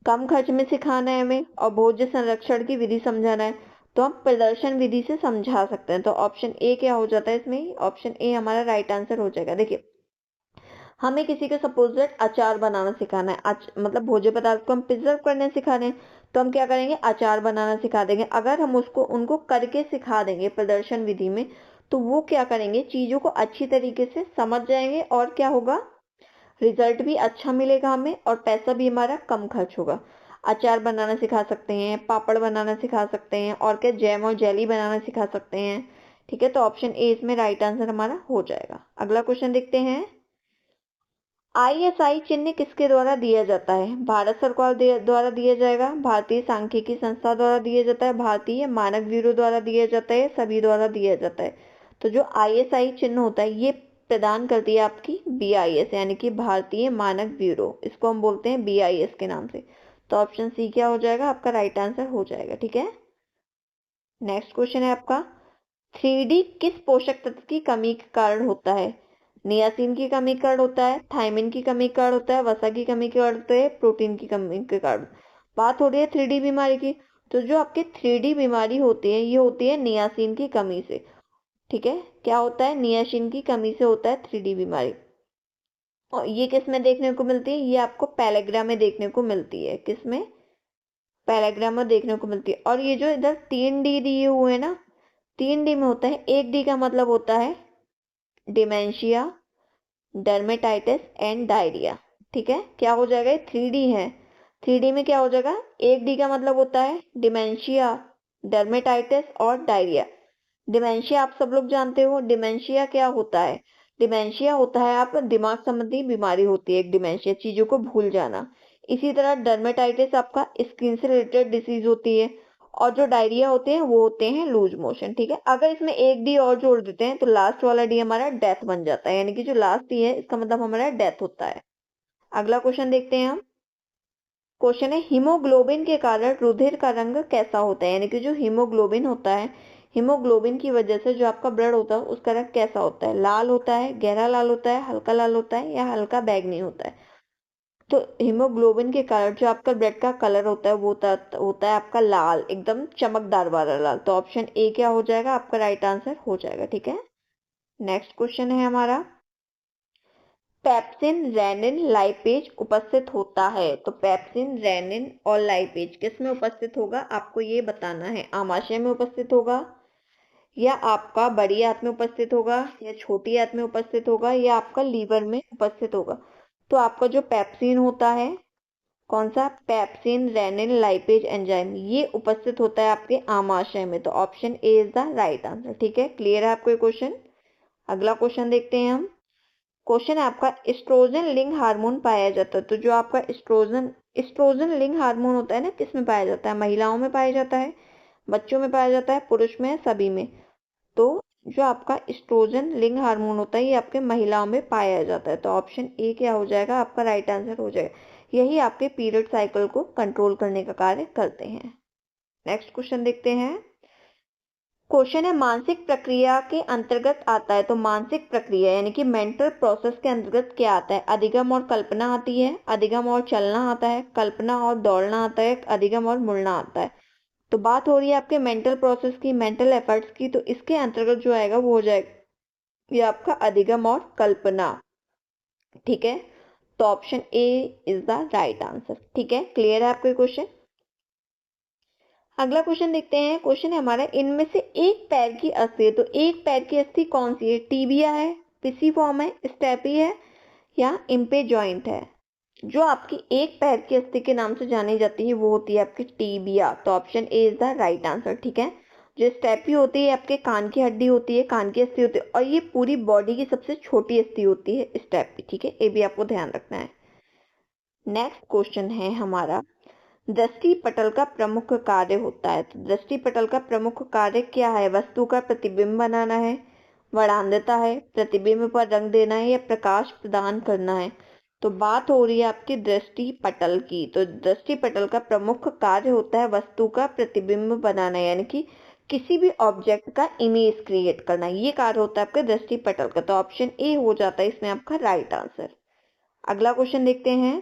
[SPEAKER 1] कम खर्च में सिखाना है हमें और भोज्य संरक्षण की विधि समझाना है, तो हम प्रदर्शन विधि से समझा सकते हैं। तो ऑप्शन ए क्या हो जाता है इसमें, ऑप्शन ए हमारा राइट आंसर हो जाएगा। देखिए, हमें किसी को सपोज दैट अचार बनाना सिखाना है, मतलब भोज्य पदार्थ को हम प्रिजर्व करने सिखा रहे हैं, तो हम क्या करेंगे, अचार बनाना सिखा देंगे। अगर हम उसको उनको करके सिखा देंगे प्रदर्शन विधि में, तो वो क्या करेंगे, चीजों को अच्छी तरीके से समझ जाएंगे और क्या होगा, रिजल्ट भी अच्छा मिलेगा हमें और पैसा भी हमारा कम खर्च होगा। अचार बनाना सिखा सकते हैं, पापड़ बनाना सिखा सकते हैं, और क्या जैम और जेली बनाना सिखा सकते हैं। ठीक है, तो ऑप्शन ए इसमें राइट आंसर हमारा हो जाएगा। अगला क्वेश्चन देखते हैं। आईएसआई चिन्ह किसके द्वारा दिया जाता है, भारत सरकार द्वारा दिया जाएगा, भारतीय सांख्यिकी संस्था द्वारा दिया जाता है, भारतीय मानक ब्यूरो द्वारा दिया जाता है, सभी द्वारा दिया जाता है। तो जो आईएसआई चिन्ह होता है ये प्रदान करती है आपकी बीआईएस, यानी कि भारतीय मानक ब्यूरो, इसको हम बोलते हैं बीआईएस के नाम से। तो ऑप्शन सी क्या हो जाएगा, आपका राइट आंसर हो जाएगा। ठीक है, नेक्स्ट क्वेश्चन है आपका। 3D किस पोषक तत्व की कमी के कारण होता है, नियासिन की कमी के कारण होता है, थायमिन की कमी के कारण होता है, वसा की कमी के कारण होता है, प्रोटीन की कमी के कारण। बात हो रही है 3D बीमारी की, तो जो आपके 3D बीमारी होती है ये होती है नियासिन की कमी से। ठीक है, क्या होता है, नियासिन की कमी से होता है 3D बीमारी। और ये किस में देखने को मिलती है, ये आपको पैलेग्रा में देखने को मिलती है। किस में, पैलेग्रा में देखने को मिलती है। और ये जो इधर 3D दिए हुए हैं ना, 3D में होता है, 1D का मतलब होता है डिमेंशिया, डर्मेटाइटिस एंड डायरिया। ठीक है, क्या हो जाएगा, ये 3D है। 3D में क्या हो जाएगा, 1D का मतलब होता है डिमेंशिया, डर्मेटाइटिस और डायरिया। डिमेंशिया आप सब लोग जानते हो, डिमेंशिया क्या होता है, डिमेंशिया होता है आप दिमाग संबंधी बीमारी होती है एक डिमेंशिया, चीजों को भूल जाना। इसी तरह डर्मेटाइटिस आपका स्किन से रिलेटेड डिसीज होती है, और जो डायरिया होते हैं वो होते हैं लूज मोशन। ठीक है, अगर इसमें एक डी और जोड़ देते हैं तो लास्ट वाला डी हमारा डेथ बन जाता है, यानी कि जो लास्ट डी है इसका मतलब हमारा डेथ होता है। अगला क्वेश्चन देखते हैं हम। क्वेश्चन है, हीमोग्लोबिन के कारण रुधिर का रंग कैसा होता है, यानी कि जो हीमोग्लोबिन होता है, हीमोग्लोबिन की वजह से जो आपका ब्लड होता है उसका रंग कैसा होता है, लाल होता है, गहरा लाल होता है, हल्का लाल होता है, या हल्का बैंगनी होता है। तो हीमोग्लोबिन के कारण जो आपका ब्लड का कलर होता है वो होता है आपका लाल, एकदम चमकदार वाला लाल। तो ऑप्शन ए क्या हो जाएगा, आपका राइट आंसर हो जाएगा। ठीक है, नेक्स्ट क्वेश्चन है हमारा। पेप्सिन, रेनिन, लाइपेज उपस्थित होता है, तो पेप्सिन, रेनिन और लाइपेज किस में उपस्थित होगा, आपको ये बताना है। आमाशय में उपस्थित होगा, या आपका बड़ी आंत में उपस्थित होगा, या छोटी आंत में उपस्थित होगा, या आपका लीवर में उपस्थित होगा। तो आपका जो पेप्सिन होता है, कौन सा, पेप्सिन, रेनिन, लाइपेज एंजाइम, ये उपस्थित होता है आपके आमाशय में। तो option A is the right answer. ठीक है, क्लियर है आपको ये क्वेश्चन। अगला क्वेश्चन देखते हैं हम। क्वेश्चन है आपका, एस्ट्रोजन लिंग हार्मोन पाया जाता है, तो जो आपका एस्ट्रोजन लिंग हार्मोन होता है ना, किस में पाया जाता है, महिलाओं में पाया जाता है, बच्चों में पाया जाता है, पुरुष में, सभी में। तो जो आपका एस्ट्रोजन लिंग हार्मोन होता है ये आपके महिलाओं में पाया जाता है। तो ऑप्शन ए क्या हो जाएगा, आपका राइट आंसर हो जाएगा। यही आपके पीरियड साइकिल को कंट्रोल करने का कार्य करते हैं। नेक्स्ट क्वेश्चन देखते हैं। क्वेश्चन है, मानसिक प्रक्रिया के अंतर्गत आता है, तो मानसिक प्रक्रिया यानी कि मेंटल प्रोसेस के अंतर्गत क्या आता है, अधिगम और कल्पना आती है, अधिगम और चलना आता है, कल्पना और दौड़ना आता है, अधिगम और मुड़ना आता है। तो बात हो रही है आपके मेंटल प्रोसेस की, मेंटल एफर्ट्स की, तो इसके अंतर्गत जो आएगा वो हो जाएगा ये आपका अधिगम और कल्पना। ठीक है, तो option A is the right answer. ठीक है, क्लियर है आपको ये क्वेश्चन। अगला क्वेश्चन देखते हैं। क्वेश्चन है हमारा, इनमें से एक पैर की अस्थि है, तो एक पैर की अस्थि कौन सी है? टीबिया है, पिसीफॉर्म है, स्टेपी है, या इम्पे जॉइंट है? जो आपकी एक पैर की अस्थि के नाम से जानी जाती है वो होती है आपकी टीबिया, तो option A is the right answer. ठीक है, जो स्टेपी होती है आपके कान की हड्डी होती है, कान की अस्थि होती है, और ये पूरी बॉडी की सबसे छोटी अस्थि होती है स्टेपी। ठीक है, ये भी आपको ध्यान रखना है। नेक्स्ट क्वेश्चन है हमारा, दृष्टि पटल का प्रमुख कार्य होता है, तो दृष्टि पटल का प्रमुख कार्य क्या है? वस्तु का प्रतिबिंब बनाना है, वर्णनता है, प्रतिबिंब पर रंग देना है, या प्रकाश प्रदान करना है? तो बात हो रही है आपकी दृष्टि पटल की, तो दृष्टि पटल का प्रमुख कार्य होता है वस्तु का प्रतिबिंब बनाना, यानी कि किसी भी ऑब्जेक्ट का इमेज क्रिएट करना, ये कार्य होता है आपके दृष्टि पटल का, तो ऑप्शन ए हो जाता है इसमें आपका राइट आंसर। अगला क्वेश्चन देखते हैं।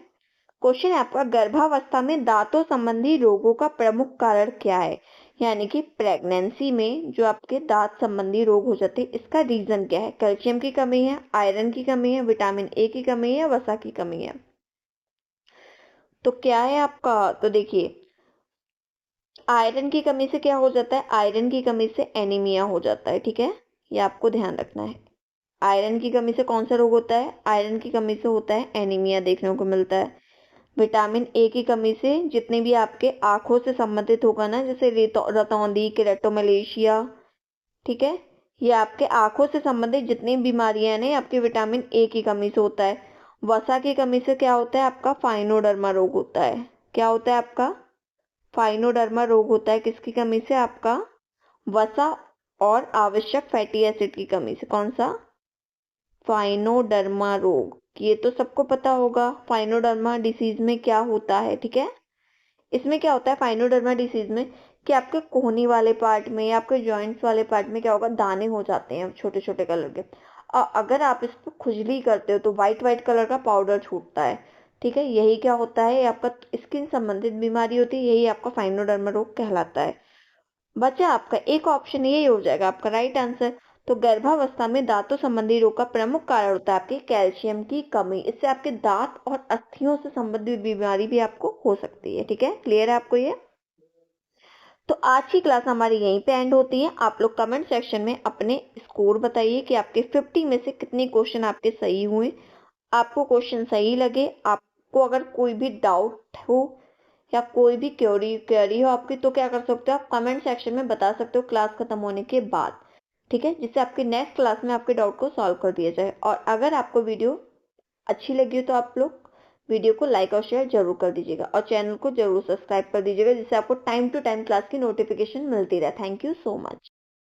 [SPEAKER 1] क्वेश्चन है आपका, गर्भावस्था में दांतों संबंधी रोगों का प्रमुख कारण क्या है? यानी कि प्रेगनेंसी में जो आपके दांत संबंधी रोग हो जाते हैं, इसका रीजन क्या है? कैल्शियम की कमी है, आयरन की कमी है, विटामिन ए की कमी है, या वसा की कमी है? तो क्या है आपका, तो देखिए आयरन की कमी से क्या हो जाता है? आयरन की कमी से एनीमिया हो जाता है। ठीक है, ये आपको ध्यान रखना है। आयरन की कमी से कौन सा रोग होता है? आयरन की कमी से होता है एनीमिया, देखने को मिलता है। विटामिन ए की कमी से जितने भी आपके आंखों से संबंधित होगा ना, जैसे रतौंधी, केरेटोमलेशिया, ठीक है, ये आपके आंखों से संबंधित जितनी बीमारियां हैं आपके विटामिन ए की कमी से होता है। वसा की कमी से क्या होता है? आपका फाइनोडर्मा रोग होता है। क्या होता है आपका? फाइनोडर्मा रोग होता है। किसकी कमी से? आपका वसा और आवश्यक फैटी एसिड की कमी से। कौन सा? फाइनोडर्मा रोग। ये तो सबको पता होगा फाइनोडर्मा डिसीज में क्या होता है। ठीक है, इसमें क्या होता है फाइनोडर्मा डिसीज में कि आपके कोहनी वाले पार्ट में या आपके जॉइंट्स वाले पार्ट में क्या होगा? दाने हो जाते हैं छोटे छोटे कलर के, और अगर आप इस पर खुजली करते हो तो व्हाइट व्हाइट कलर का पाउडर छूटता है। ठीक है, यही क्या होता है? आपका स्किन संबंधित बीमारी होती है, यही आपका फाइनोडर्मा रोग कहलाता है। बचा आपका एक ऑप्शन, यही हो जाएगा आपका राइट आंसर। तो गर्भावस्था में दांतों संबंधी रोग का प्रमुख कारण होता है आपके कैल्शियम की कमी। इससे आपके दांत और अस्थियों से संबंधित बीमारी भी आपको हो सकती है। ठीक है, क्लियर है आपको ये? तो आज की क्लास हमारी यहीं पे एंड होती है। आप लोग कमेंट सेक्शन में अपने स्कोर बताइए कि आपके 50 में से कितने क्वेश्चन आपके सही हुए। आपको क्वेश्चन सही लगे, आपको अगर कोई भी डाउट हो या कोई भी क्वेरी हो आपकी, तो क्या कर सकते हो? आप कमेंट सेक्शन में बता सकते हो क्लास खत्म होने के बाद। ठीक है, जिससे आपकी नेक्स्ट क्लास में आपके डाउट को सॉल्व कर दिया जाए। और अगर आपको वीडियो अच्छी लगी हो तो आप लोग वीडियो को लाइक और शेयर जरूर कर दीजिएगा, और चैनल को जरूर सब्सक्राइब कर दीजिएगा, जिससे आपको टाइम टू टाइम क्लास की नोटिफिकेशन मिलती रहे। Thank you so much.